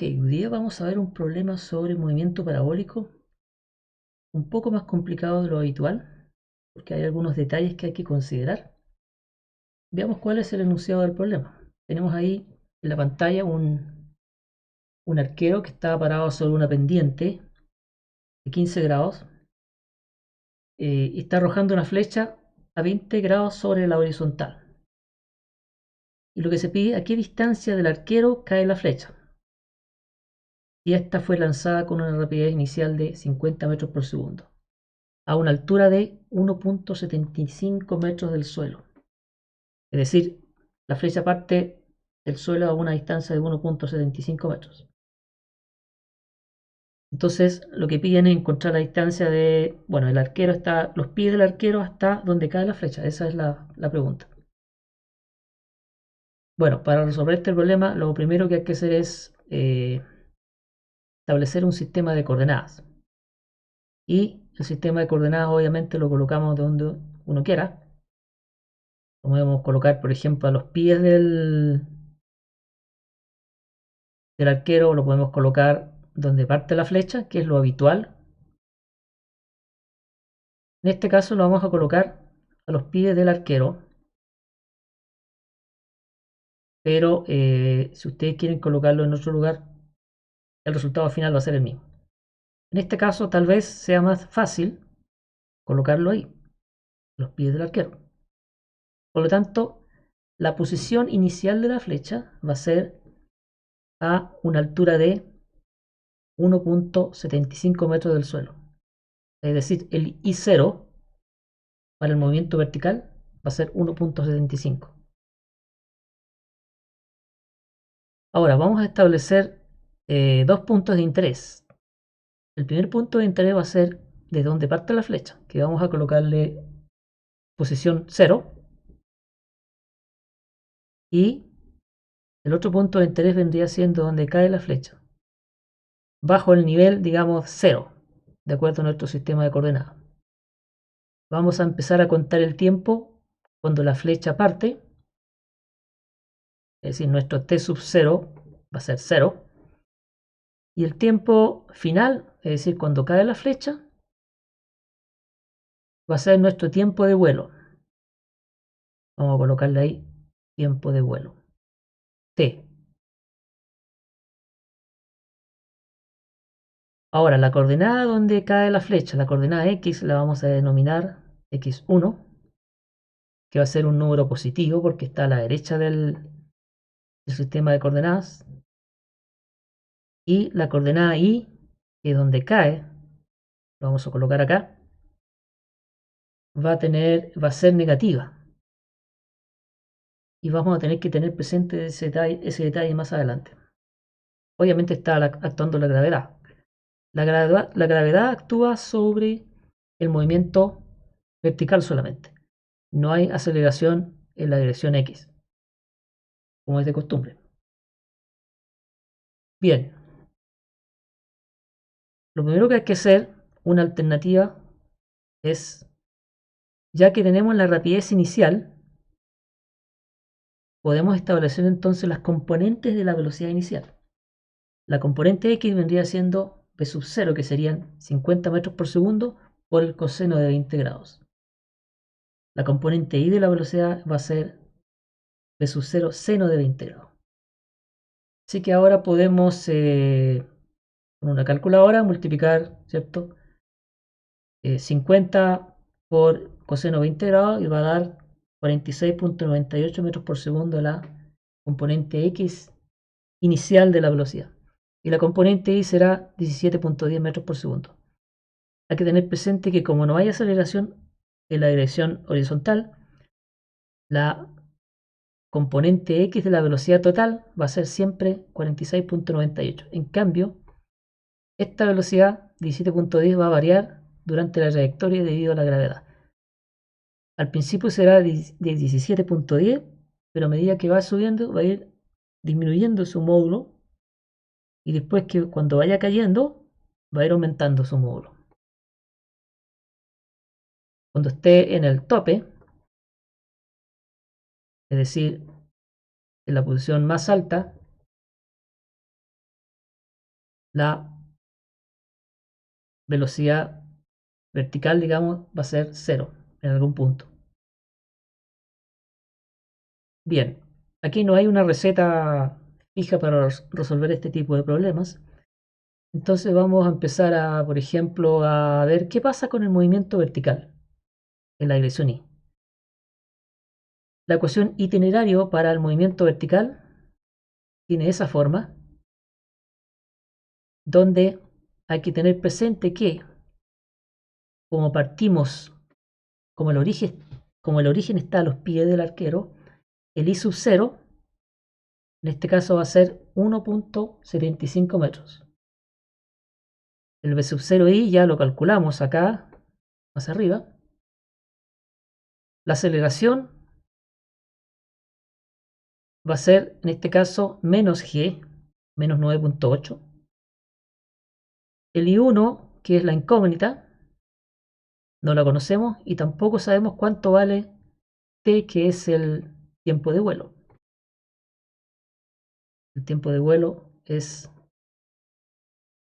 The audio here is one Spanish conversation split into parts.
Hoy día vamos a ver un problema sobre movimiento parabólico un poco más complicado de lo habitual, porque hay algunos detalles que hay que considerar. Veamos cuál es el enunciado del problema. Tenemos ahí en la pantalla un arquero que está parado sobre una pendiente de 15 grados y está arrojando una flecha a 20 grados sobre la horizontal. Y lo que se pide, a qué distancia del arquero cae la flecha. Y esta fue lanzada con una rapidez inicial de 50 metros por segundo, a una altura de 1.75 metros del suelo. Es decir, la flecha parte del suelo a una distancia de 1.75 metros. Entonces, lo que piden es encontrar la distancia de, bueno, el arquero está, los pies del arquero hasta donde cae la flecha. Esa es la pregunta. Bueno, para resolver este problema, lo primero que hay que hacer es establecer un sistema de coordenadas. Y el sistema de coordenadas obviamente lo colocamos de donde uno quiera. Lo podemos colocar, por ejemplo, a los pies del arquero, lo podemos colocar donde parte la flecha, que es lo habitual. En este caso lo vamos a colocar a los pies del arquero, pero si ustedes quieren colocarlo en otro lugar, el resultado final va a ser el mismo. En este caso tal vez sea más fácil colocarlo ahí, a los pies del arquero. Por lo tanto, la posición inicial de la flecha va a ser a una altura de 1.75 metros del suelo. Es decir, el I0 para el movimiento vertical va a ser 1.75. Ahora vamos a establecer dos puntos de interés. El primer punto de interés va a ser de donde parte la flecha, que vamos a colocarle posición 0. Y el otro punto de interés vendría siendo donde cae la flecha, bajo el nivel, digamos, 0, de acuerdo a nuestro sistema de coordenadas. Vamos a empezar a contar el tiempo cuando la flecha parte, es decir, nuestro t sub 0 va a ser 0. Y el tiempo final, es decir, cuando cae la flecha, va a ser nuestro tiempo de vuelo. Vamos a colocarle ahí tiempo de vuelo, t. Ahora, la coordenada donde cae la flecha, la coordenada x, la vamos a denominar x1, que va a ser un número positivo porque está a la derecha del sistema de coordenadas. Y la coordenada y, que es donde cae, lo vamos a colocar acá, va a ser negativa. Y vamos a tener que tener presente ese detalle más adelante. Obviamente está actuando la gravedad. La gravedad actúa sobre el movimiento vertical solamente. No hay aceleración en la dirección X, como es de costumbre. Bien, lo primero que hay que hacer, una alternativa, es, ya que tenemos la rapidez inicial, podemos establecer entonces las componentes de la velocidad inicial. La componente X vendría siendo V sub 0, que serían 50 metros por segundo por el coseno de 20 grados. La componente Y de la velocidad va a ser V sub 0 seno de 20 grados. Así que ahora podemos con una calculadora multiplicar, ¿cierto? 50 por coseno 20 grados y va a dar 46.98 metros por segundo la componente X inicial de la velocidad. Y la componente Y será 17.10 metros por segundo. Hay que tener presente que como no hay aceleración en la dirección horizontal, la componente X de la velocidad total va a ser siempre 46.98. En cambio, esta velocidad 17.10 va a variar durante la trayectoria debido a la gravedad. Al principio será de 17.10, pero a medida que va subiendo va a ir disminuyendo su módulo y después que cuando vaya cayendo va a ir aumentando su módulo. Cuando esté en el tope, es decir, en la posición más alta, la velocidad vertical, digamos, va a ser 0 en algún punto. Bien, aquí no hay una receta fija para resolver este tipo de problemas. Entonces vamos a empezar a, por ejemplo, a ver qué pasa con el movimiento vertical en la dirección Y. La ecuación itinerario para el movimiento vertical tiene esa forma, donde hay que tener presente que, como partimos, como el origen está a los pies del arquero, el I sub 0, en este caso va a ser 1.75 metros. El B sub 0I ya lo calculamos acá, más arriba. La aceleración va a ser, en este caso, menos G, menos 9.8. El I1, que es la incógnita, no la conocemos y tampoco sabemos cuánto vale T, que es el tiempo de vuelo. El tiempo de vuelo es,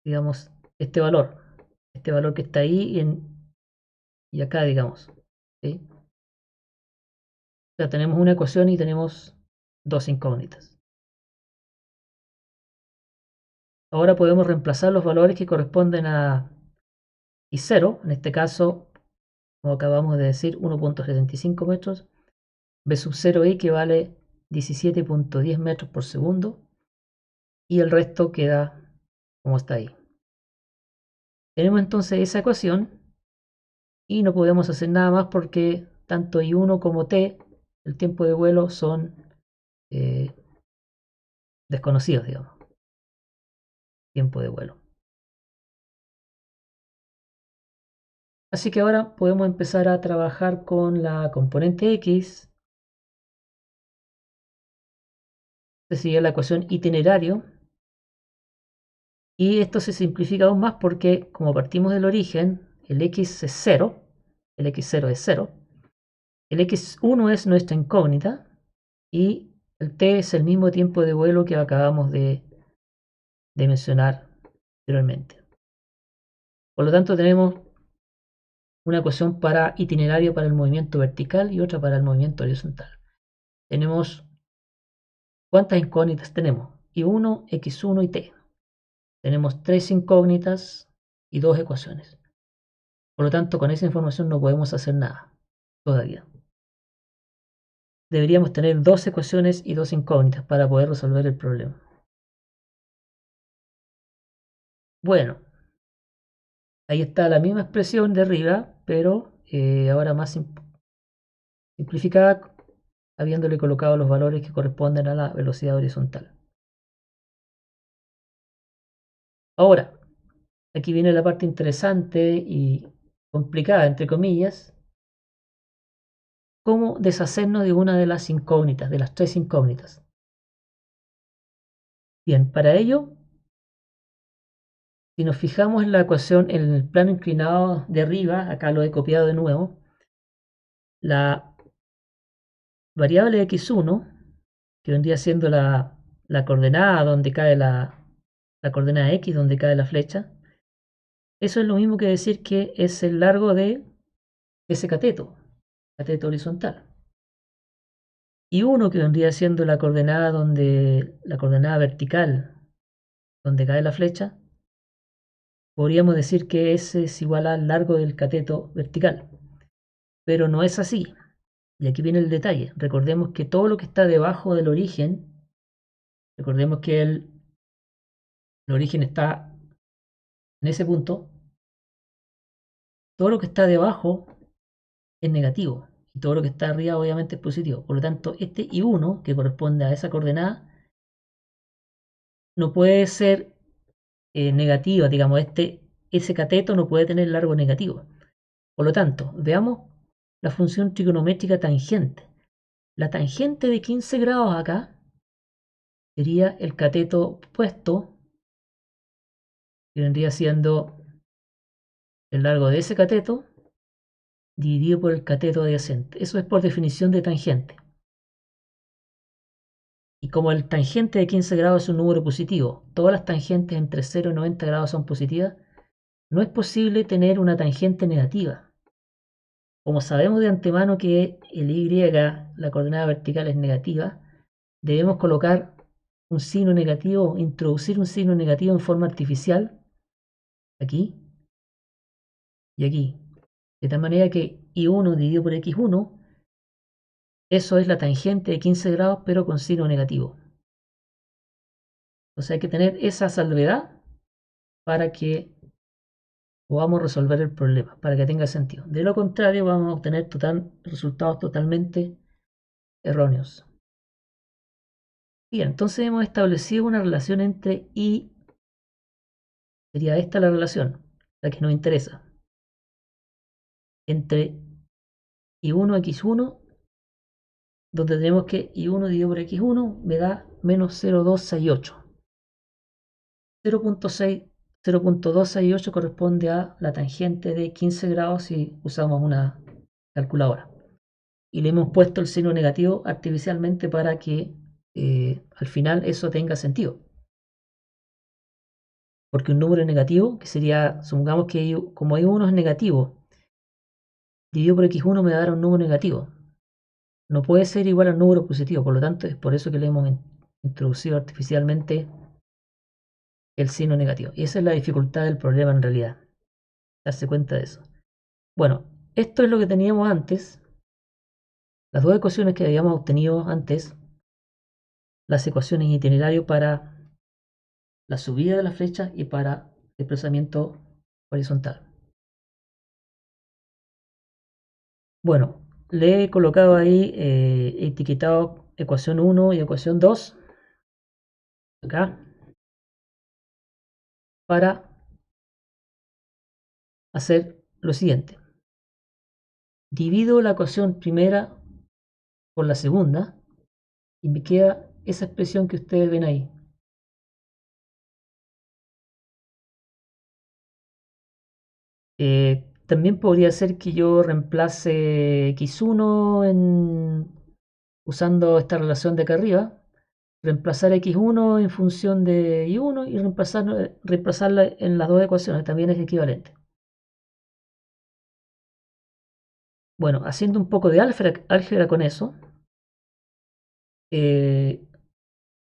digamos, este valor que está ahí y acá, digamos. ¿Sí? O sea, tenemos una ecuación y tenemos dos incógnitas. Ahora podemos reemplazar los valores que corresponden a I0, en este caso, como acabamos de decir, 1.75 metros, B sub 0I que vale 17.10 metros por segundo, y el resto queda como está ahí. Tenemos entonces esa ecuación y no podemos hacer nada más porque tanto I1 como T, el tiempo de vuelo, son eh, desconocidos, digamos, tiempo de vuelo. Así que ahora podemos empezar a trabajar con la componente X. Se sigue la ecuación itinerario. Y esto se simplifica aún más porque como partimos del origen, el X es 0, el X0 es 0, el X1 es nuestra incógnita y el T es el mismo tiempo de vuelo que acabamos de mencionar anteriormente. Por lo tanto tenemos una ecuación para itinerario para el movimiento vertical y otra para el movimiento horizontal. Tenemos, ¿cuántas incógnitas tenemos? I1, X1 y T. Tenemos tres incógnitas y dos ecuaciones. Por lo tanto, con esa información no podemos hacer nada todavía. Deberíamos tener dos ecuaciones y dos incógnitas para poder resolver el problema. Bueno, ahí está la misma expresión de arriba, pero ahora más simplificada, habiéndole colocado los valores que corresponden a la velocidad horizontal. Ahora, aquí viene la parte interesante y complicada, entre comillas, cómo deshacernos de una de las incógnitas, de las tres incógnitas. Bien, para ello, si nos fijamos en la ecuación, en el plano inclinado de arriba, acá lo he copiado de nuevo, la variable x1, que vendría siendo la coordenada donde cae la coordenada x, donde cae la flecha, eso es lo mismo que decir que es el largo de ese cateto horizontal. Y 1, que vendría siendo la coordenada la coordenada vertical donde cae la flecha, podríamos decir que ese es igual al largo del cateto vertical. Pero no es así. Y aquí viene el detalle. Recordemos que todo lo que está debajo del origen, recordemos que el origen está en ese punto, todo lo que está debajo es negativo. Y todo lo que está arriba obviamente es positivo. Por lo tanto, este I1, que corresponde a esa coordenada, no puede ser negativa. Digamos, ese cateto no puede tener largo negativo. Por lo tanto, veamos la función trigonométrica tangente. La tangente de 15 grados acá sería el cateto opuesto, que vendría siendo el largo de ese cateto dividido por el cateto adyacente. Eso es por definición de tangente. Y como el tangente de 15 grados es un número positivo, todas las tangentes entre 0 y 90 grados son positivas, no es posible tener una tangente negativa. Como sabemos de antemano que el y, la coordenada vertical, es negativa, debemos colocar un signo negativo, introducir un signo negativo en forma artificial, aquí y aquí. De tal manera que y1 dividido por x1, eso es la tangente de 15 grados, pero con signo negativo. Entonces hay que tener esa salvedad para que podamos resolver el problema, para que tenga sentido. De lo contrario, vamos a obtener resultados totalmente erróneos. Bien, entonces hemos establecido una relación entre y, sería esta la relación, la que nos interesa, entre y1 x1, donde tenemos que y1 dividido por x1 me da menos 0,268. 0,268 corresponde a la tangente de 15 grados si usamos una calculadora. Y le hemos puesto el signo negativo artificialmente para que al final eso tenga sentido. Porque un número negativo, que sería, supongamos que como y1 es negativo, dividido por x1 me va a dar un número negativo. No puede ser igual a un número positivo, por lo tanto es por eso que le hemos introducido artificialmente el signo negativo. Y esa es la dificultad del problema en realidad, darse cuenta de eso. Bueno, esto es lo que teníamos antes, las dos ecuaciones que habíamos obtenido antes, las ecuaciones de itinerario para la subida de la flecha y para desplazamiento horizontal. Bueno, le he colocado ahí, etiquetado ecuación 1 y ecuación 2, acá, para hacer lo siguiente. Divido la ecuación primera por la segunda y me queda esa expresión que ustedes ven ahí. También podría ser que yo reemplace x1 usando esta relación de acá arriba, reemplazar x1 en función de y1 y reemplazarla en las dos ecuaciones, también es equivalente. Bueno, haciendo un poco de álgebra con eso,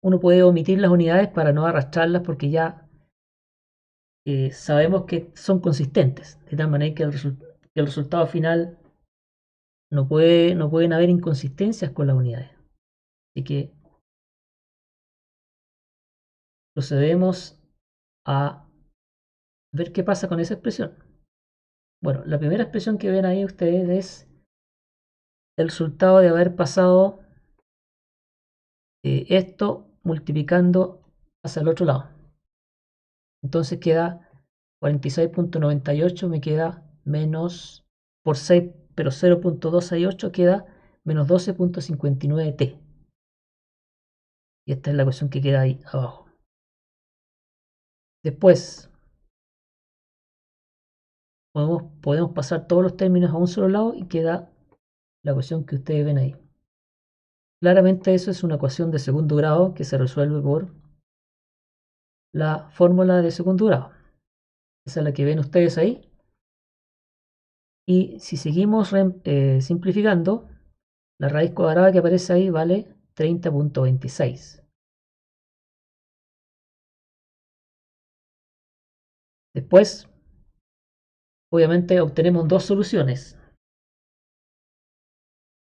uno puede omitir las unidades para no arrastrarlas porque ya sabemos que son consistentes, de tal manera que el resultado final no pueden haber inconsistencias con las unidades. Así que procedemos a ver qué pasa con esa expresión. Bueno, la primera expresión que ven ahí ustedes es el resultado de haber pasado esto multiplicando hacia el otro lado. Entonces queda 46.98, me queda menos por 6, pero 0.268 queda menos 12.59t. Y esta es la ecuación que queda ahí abajo. Después podemos pasar todos los términos a un solo lado y queda la ecuación que ustedes ven ahí. Claramente eso es una ecuación de segundo grado que se resuelve por la fórmula de segundo grado. Esa es la que ven ustedes ahí. Y si seguimos simplificando, la raíz cuadrada que aparece ahí vale 30.26. Después, obviamente, obtenemos dos soluciones.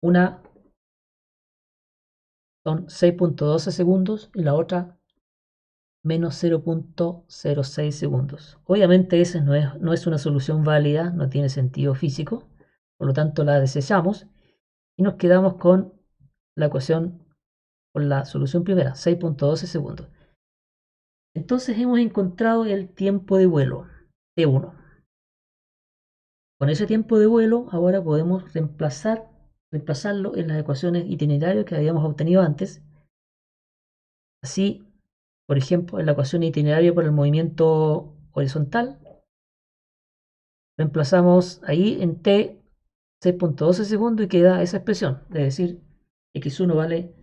Una son 6.12 segundos y la otra menos 0.06 segundos. Obviamente esa no es una solución válida, no tiene sentido físico, por lo tanto la desechamos y nos quedamos con la ecuación, con la solución primera, 6.12 segundos. Entonces hemos encontrado el tiempo de vuelo, T1. Con ese tiempo de vuelo ahora podemos reemplazarlo en las ecuaciones itinerarios que habíamos obtenido antes. Así, por ejemplo, en la ecuación itinerario por el movimiento horizontal, reemplazamos ahí en t 6.12 segundos y queda esa expresión, es decir, x1 vale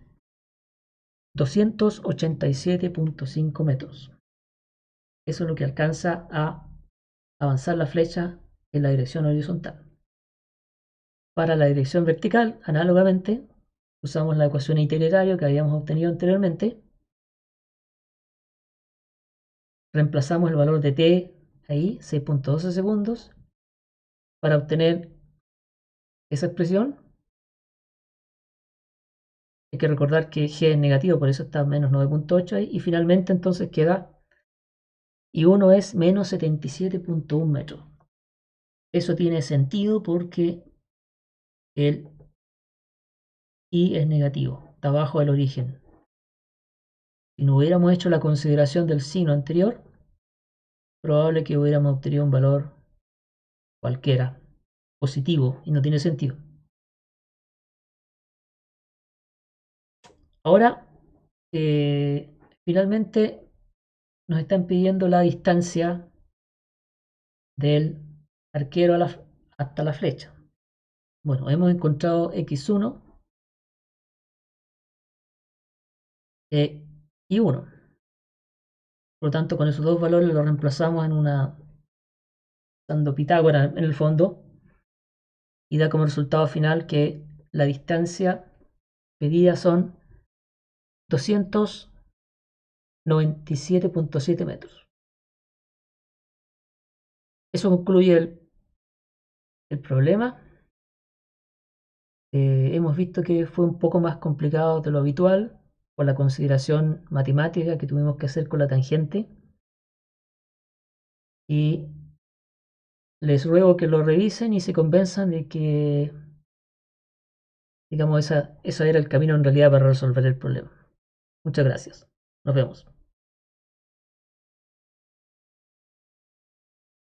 287.5 metros. Eso es lo que alcanza a avanzar la flecha en la dirección horizontal. Para la dirección vertical, análogamente, usamos la ecuación de itinerario que habíamos obtenido anteriormente. Reemplazamos el valor de t ahí, 6.12 segundos, para obtener esa expresión. Hay que recordar que g es negativo, por eso está menos 9.8 ahí. Y finalmente entonces queda I1 es menos 77.1 metros. Eso tiene sentido porque el I es negativo, está abajo del origen. Si no hubiéramos hecho la consideración del signo anterior, probable que hubiéramos obtenido un valor cualquiera, positivo, y no tiene sentido. Ahora, finalmente nos están pidiendo la distancia del arquero hasta la flecha. Bueno, hemos encontrado x1 y 1. Por lo tanto, con esos dos valores los reemplazamos usando Pitágoras en el fondo, y da como resultado final que la distancia pedida son 297.7 metros. Eso concluye el problema. Hemos visto que fue un poco más complicado de lo habitual por la consideración matemática que tuvimos que hacer con la tangente, y les ruego que lo revisen y se convenzan de que, digamos, ese era el camino en realidad para resolver el problema. Muchas gracias. Nos vemos.